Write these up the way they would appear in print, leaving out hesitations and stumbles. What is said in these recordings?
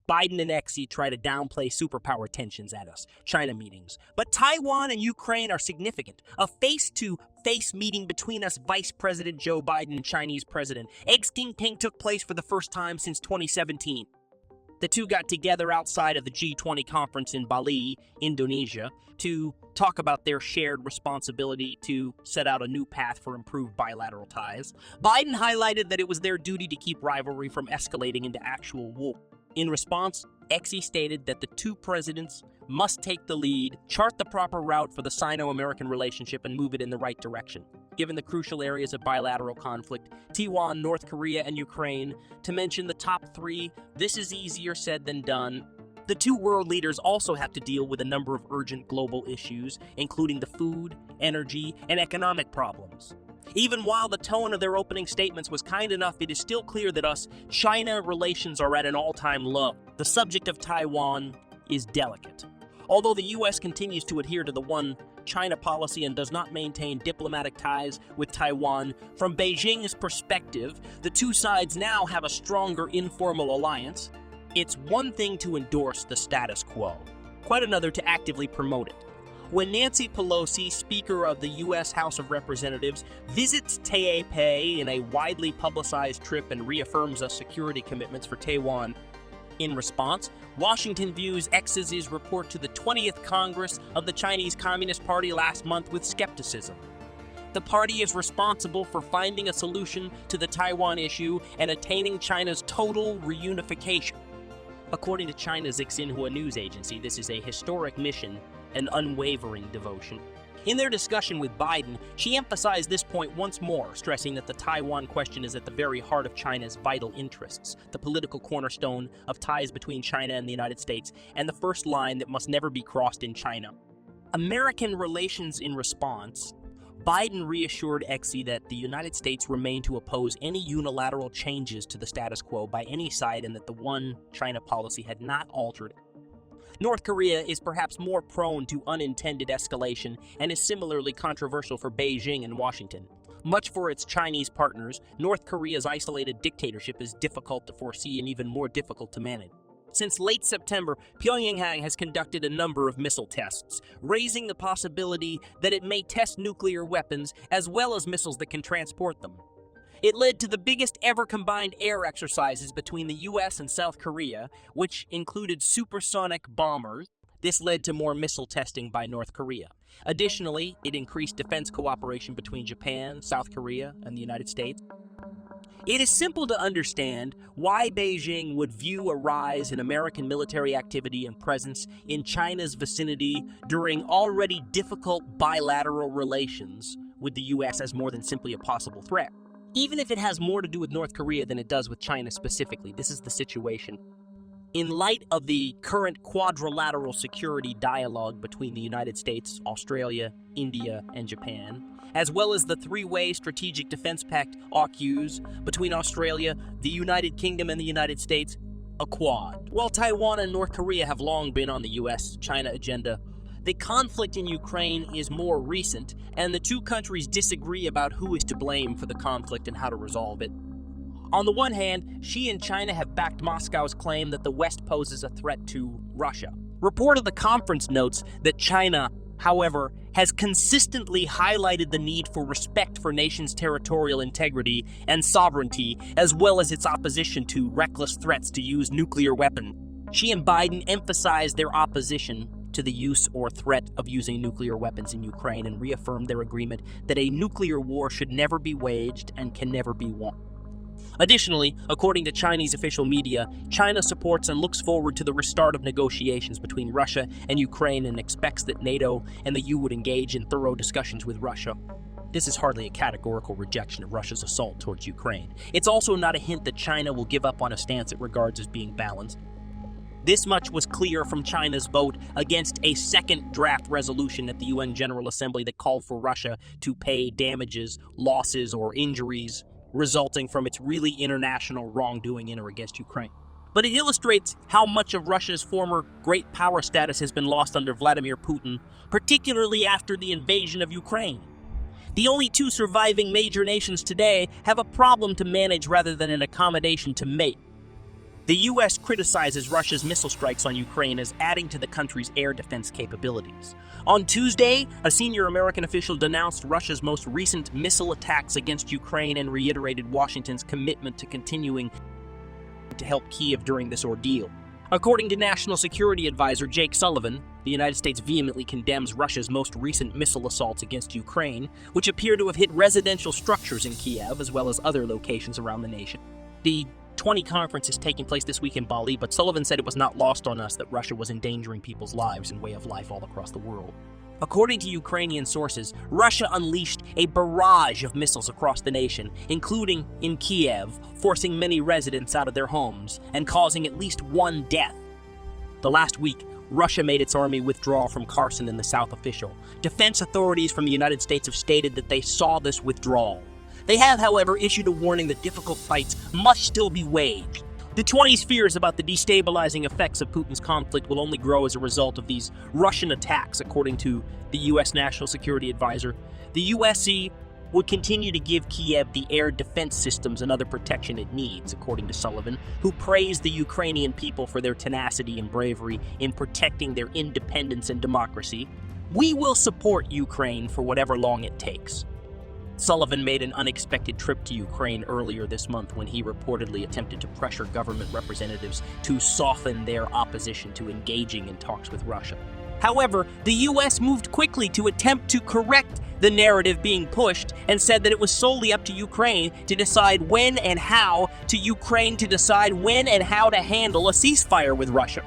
Biden and Xi try to downplay superpower tensions at us, China meetings. But Taiwan and Ukraine are significant. A face-to-face meeting between us, Vice President Joe Biden and Chinese President Xi Jinping took place for the first time since 2017. The two got together outside of the G20 conference in Bali, Indonesia, to talk about their shared responsibility to set out a new path for improved bilateral ties. Biden highlighted that it was their duty to keep rivalry from escalating into actual war. In response, Xi stated that the two presidents must take the lead, chart the proper route for the Sino-American relationship, and move it in the right direction. Given the crucial areas of bilateral conflict, Taiwan, North Korea, and Ukraine, to mention the top three, this is easier said than done. The two world leaders also have to deal with a number of urgent global issues, including the food, energy, and economic problems. Even while the tone of their opening statements was kind enough, it is still clear that US-China relations are at an all-time low. The subject of Taiwan is delicate. Although the U.S. continues to adhere to the One China policy and does not maintain diplomatic ties with Taiwan, from Beijing's perspective, the two sides now have a stronger informal alliance. It's one thing to endorse the status quo, quite another to actively promote it. When Nancy Pelosi, Speaker of the U.S. House of Representatives, visits Taipei in a widely publicized trip and reaffirms her security commitments for Taiwan, in response, Washington views Xi's report to the 20th Congress of the Chinese Communist Party last month with skepticism. The party is responsible for finding a solution to the Taiwan issue and attaining China's total reunification. According to China's Xinhua news agency, this is a historic mission and unwavering devotion. In their discussion with Biden, she emphasized this point once more, stressing that the Taiwan question is at the very heart of China's vital interests, the political cornerstone of ties between China and the United States, and the first line that must never be crossed in China. American relations in response, Biden reassured Xi that the United States remained to oppose any unilateral changes to the status quo by any side and that the One China policy had not altered. North Korea is perhaps more prone to unintended escalation and is similarly controversial for Beijing and Washington. Much for its Chinese partners, North Korea's isolated dictatorship is difficult to foresee and even more difficult to manage. Since late September, Pyongyang has conducted a number of missile tests, raising the possibility that it may test nuclear weapons as well as missiles that can transport them. It led to the biggest ever combined air exercises between the U.S. and South Korea, which included supersonic bombers. This led to more missile testing by North Korea. Additionally, it increased defense cooperation between Japan, South Korea, and the United States. It is simple to understand why Beijing would view a rise in American military activity and presence in China's vicinity during already difficult bilateral relations with the U.S. as more than simply a possible threat. Even if it has more to do with North Korea than it does with China specifically, this is the situation. In light of the current quadrilateral security dialogue between the United States, Australia, India, and Japan, as well as the three-way Strategic Defense Pact AUKUS between Australia, the United Kingdom, and the United States, a Quad. While Taiwan and North Korea have long been on the U.S.-China agenda, the conflict in Ukraine is more recent, and the two countries disagree about who is to blame for the conflict and how to resolve it. On the one hand, Xi and China have backed Moscow's claim that the West poses a threat to Russia. Report of the conference notes that China, however, has consistently highlighted the need for respect for nations' territorial integrity and sovereignty, as well as its opposition to reckless threats to use nuclear weapons. Xi and Biden emphasized their opposition to the use or threat of using nuclear weapons in Ukraine and reaffirmed their agreement that a nuclear war should never be waged and can never be won. Additionally, according to Chinese official media, China supports and looks forward to the restart of negotiations between Russia and Ukraine and expects that NATO and the EU would engage in thorough discussions with Russia. This is hardly a categorical rejection of Russia's assault towards Ukraine. It's also not a hint that China will give up on a stance it regards as being balanced. This much was clear from China's vote against a second draft resolution at the UN General Assembly that called for Russia to pay damages, losses, or injuries resulting from its really international wrongdoing in or against Ukraine. But it illustrates how much of Russia's former great power status has been lost under Vladimir Putin, particularly after the invasion of Ukraine. The only two surviving major nations today have a problem to manage rather than an accommodation to make. The U.S. criticizes Russia's missile strikes on Ukraine as adding to the country's air defense capabilities. On Tuesday, a senior American official denounced Russia's most recent missile attacks against Ukraine and reiterated Washington's commitment to continuing to help Kyiv during this ordeal. According to National Security Advisor Jake Sullivan, the United States vehemently condemns Russia's most recent missile assaults against Ukraine, which appear to have hit residential structures in Kyiv as well as other locations around the nation. The 20 conference is taking place this week in Bali, but Sullivan said it was not lost on us that Russia was endangering people's lives and way of life all across the world. According to Ukrainian sources, Russia unleashed a barrage of missiles across the nation, including in Kyiv, forcing many residents out of their homes and causing at least one death. The last week, Russia made its army withdraw from Kherson in the south official. Defense authorities from the United States have stated that they saw this withdrawal. They have, however, issued a warning that difficult fights must still be waged. The 20's fears about the destabilizing effects of Putin's conflict will only grow as a result of these Russian attacks, according to the U.S. National Security Advisor. The USC would continue to give Kyiv the air defense systems and other protection it needs, according to Sullivan, who praised the Ukrainian people for their tenacity and bravery in protecting their independence and democracy. We will support Ukraine for whatever long it takes. Sullivan made an unexpected trip to Ukraine earlier this month when he reportedly attempted to pressure government representatives to soften their opposition to engaging in talks with Russia. However, the U.S. moved quickly to attempt to correct the narrative being pushed and said that it was solely up to Ukraine to decide when and how to handle a ceasefire with Russia.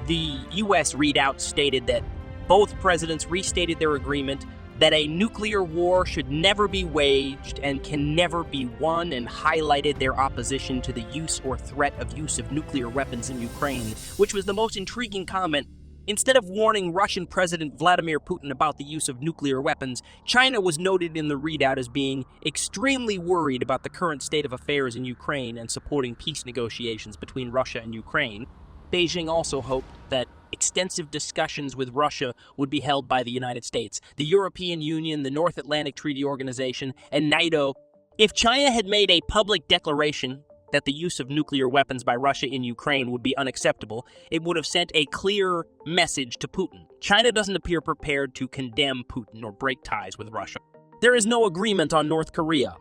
The U.S. readout stated that both presidents restated their agreement that a nuclear war should never be waged and can never be won, and highlighted their opposition to the use or threat of use of nuclear weapons in Ukraine, which was the most intriguing comment. Instead of warning Russian President Vladimir Putin about the use of nuclear weapons, China was noted in the readout as being extremely worried about the current state of affairs in Ukraine and supporting peace negotiations between Russia and Ukraine. Beijing also hoped that extensive discussions with Russia would be held by the United States, the European Union, the North Atlantic Treaty Organization, and NATO. If China had made a public declaration that the use of nuclear weapons by Russia in Ukraine would be unacceptable, it would have sent a clear message to Putin. China doesn't appear prepared to condemn Putin or break ties with Russia. There is no agreement on North Korea.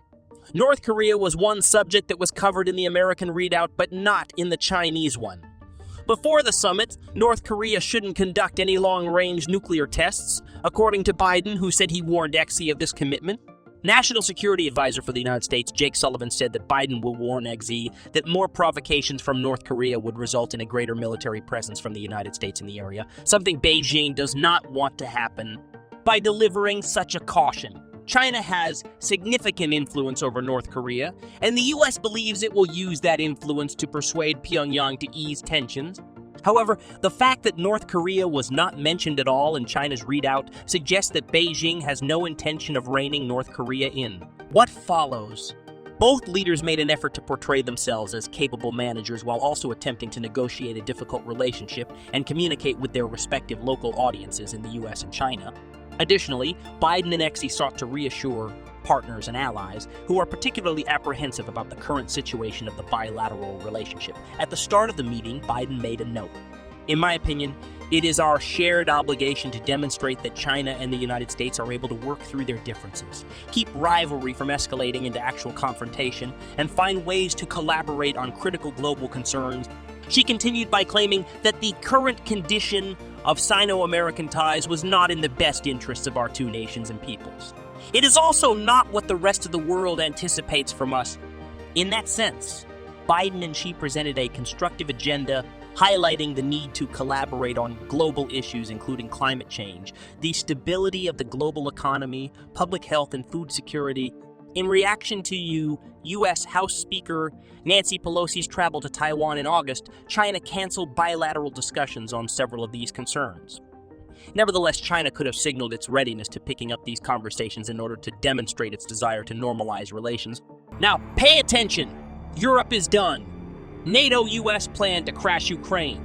North Korea was one subject that was covered in the American readout, but not in the Chinese one. Before the summit, North Korea shouldn't conduct any long-range nuclear tests, according to Biden, who said he warned XE of this commitment. National Security Advisor for the United States, Jake Sullivan, said that Biden will warn XE that more provocations from North Korea would result in a greater military presence from the United States in the area, something Beijing does not want to happen. By delivering such a caution, China has significant influence over North Korea, and the U.S. believes it will use that influence to persuade Pyongyang to ease tensions. However, the fact that North Korea was not mentioned at all in China's readout suggests that Beijing has no intention of reining North Korea in. What follows? Both leaders made an effort to portray themselves as capable managers while also attempting to negotiate a difficult relationship and communicate with their respective local audiences in the U.S. and China. Additionally, Biden and XE sought to reassure partners and allies who are particularly apprehensive about the current situation of the bilateral relationship. At the start of the meeting, Biden made a note. In my opinion, it is our shared obligation to demonstrate that China and the United States are able to work through their differences, keep rivalry from escalating into actual confrontation, and find ways to collaborate on critical global concerns. She continued by claiming that the current condition of Sino-American ties was not in the best interests of our two nations and peoples. It is also not what the rest of the world anticipates from us. In that sense, Biden and Xi presented a constructive agenda highlighting the need to collaborate on global issues including climate change, the stability of the global economy, public health and food security. In reaction to U.S. House Speaker Nancy Pelosi's travel to Taiwan in August, China canceled bilateral discussions on several of these concerns. Nevertheless, China could have signaled its readiness to picking up these conversations in order to demonstrate its desire to normalize relations. Now, pay attention! Europe is done. NATO-US plan to crash Ukraine.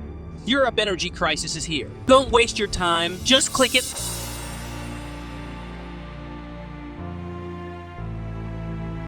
Europe energy crisis is here. Don't waste your time, just click it.